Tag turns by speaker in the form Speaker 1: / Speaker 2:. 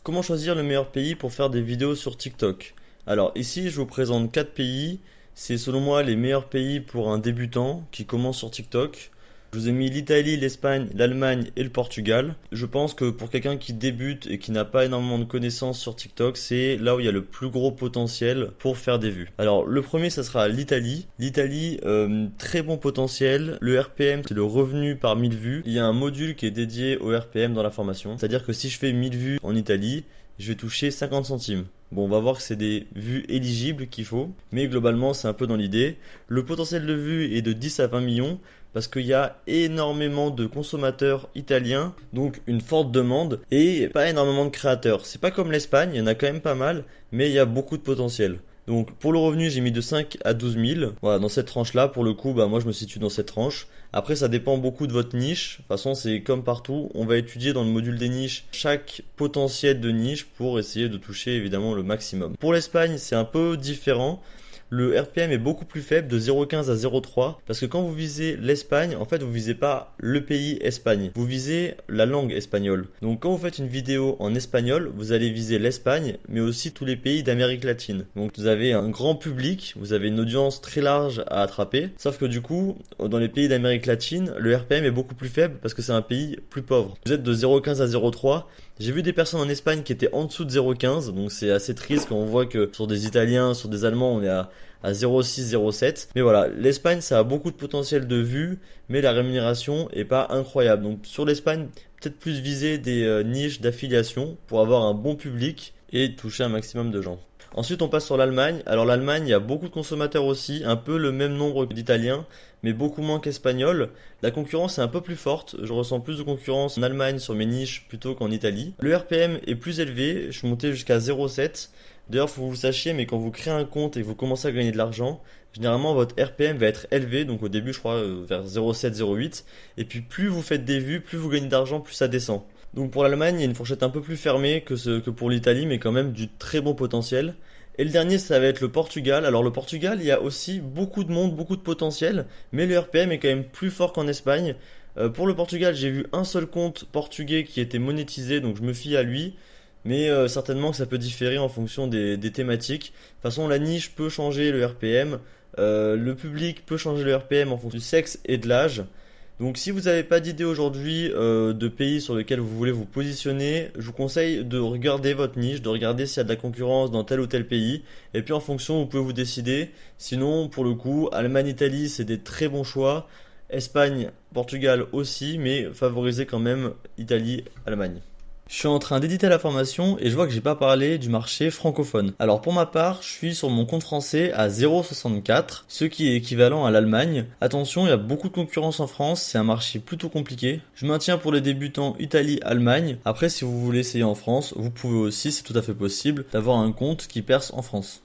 Speaker 1: Comment choisir le meilleur pays pour faire des vidéos sur TikTok? Alors ici, je vous présente 4 pays. C'est selon moi les meilleurs pays pour un débutant qui commence sur TikTok. Je vous ai mis l'Italie, l'Espagne, l'Allemagne et le Portugal. Je pense que pour quelqu'un qui débute et qui n'a pas énormément de connaissances sur TikTok, c'est là où il y a le plus gros potentiel pour faire des vues. Alors le premier, ça sera l'Italie. L'Italie, très bon potentiel. Le RPM, c'est le revenu par 1000 vues. Il y a un module qui est dédié au RPM dans la formation. C'est-à-dire que si je fais 1000 vues en Italie, je vais toucher 50 centimes. Bon, on va voir que c'est des vues éligibles qu'il faut, mais globalement, c'est un peu dans l'idée. Le potentiel de vues est de 10 à 20 millions parce qu'il y a énormément de consommateurs italiens, donc une forte demande et pas énormément de créateurs. C'est pas comme l'Espagne, il y en a quand même pas mal, mais il y a beaucoup de potentiel. Donc pour le revenu, j'ai mis de 5 à 12 000. Voilà, dans cette tranche-là, pour le coup, moi je me situe dans cette tranche. Après, ça dépend beaucoup de votre niche. De toute façon, c'est comme partout. On va étudier dans le module des niches chaque potentiel de niche pour essayer de toucher évidemment le maximum. Pour l'Espagne, c'est un peu différent. Le RPM est beaucoup plus faible, de 0,15 à 0,3, parce que quand vous visez l'Espagne, en fait, vous visez pas le pays Espagne, vous visez la langue espagnole. Donc quand vous faites une vidéo en espagnol, vous allez viser l'Espagne, mais aussi tous les pays d'Amérique latine. Donc vous avez un grand public, vous avez une audience très large à attraper, sauf que du coup, dans les pays d'Amérique latine, le RPM est beaucoup plus faible parce que c'est un pays plus pauvre. Vous êtes de 0,15 à 0,3. J'ai vu des personnes en Espagne qui étaient en dessous de 0,15, donc c'est assez triste quand on voit que sur des Italiens, sur des Allemands, on est à 0,6, 0,7. Mais voilà, l'Espagne, ça a beaucoup de potentiel de vues, mais la rémunération est pas incroyable. Donc sur l'Espagne, peut-être plus viser des niches d'affiliation pour avoir un bon public et toucher un maximum de gens. Ensuite, on passe sur l'Allemagne. Alors l'Allemagne, il y a beaucoup de consommateurs aussi, un peu le même nombre d'Italiens, mais beaucoup moins qu'Espagnols. La concurrence est un peu plus forte. Je ressens plus de concurrence en Allemagne sur mes niches plutôt qu'en Italie. Le RPM est plus élevé. Je suis monté jusqu'à 0,7. D'ailleurs, faut que vous le sachiez, mais quand vous créez un compte et que vous commencez à gagner de l'argent, généralement votre RPM va être élevé. Donc au début, je crois vers 0,7, 0,8. Et puis plus vous faites des vues, plus vous gagnez d'argent, plus ça descend. Donc pour l'Allemagne, il y a une fourchette un peu plus fermée que pour l'Italie, mais quand même du très bon potentiel. Et le dernier, ça va être le Portugal. Alors le Portugal, il y a aussi beaucoup de monde, beaucoup de potentiel, mais le RPM est quand même plus fort qu'en Espagne. Pour le Portugal, j'ai vu un seul compte portugais qui était monétisé, donc je me fie à lui. Mais certainement que ça peut différer en fonction des thématiques. De toute façon, la niche peut changer le RPM. Le public peut changer le RPM en fonction du sexe et de l'âge. Donc si vous n'avez pas d'idée aujourd'hui de pays sur lesquels vous voulez vous positionner, je vous conseille de regarder votre niche, de regarder s'il y a de la concurrence dans tel ou tel pays, et puis en fonction vous pouvez vous décider. Sinon pour le coup, Allemagne, Italie c'est des très bons choix, Espagne, Portugal aussi, mais favorisez quand même Italie, Allemagne. Je suis en train d'éditer la formation et je vois que j'ai pas parlé du marché francophone. Alors pour ma part, je suis sur mon compte français à 0,64, ce qui est équivalent à l'Allemagne. Attention, il y a beaucoup de concurrence en France, c'est un marché plutôt compliqué. Je maintiens pour les débutants Italie, Allemagne. Après, si vous voulez essayer en France, vous pouvez aussi, c'est tout à fait possible, d'avoir un compte qui perce en France.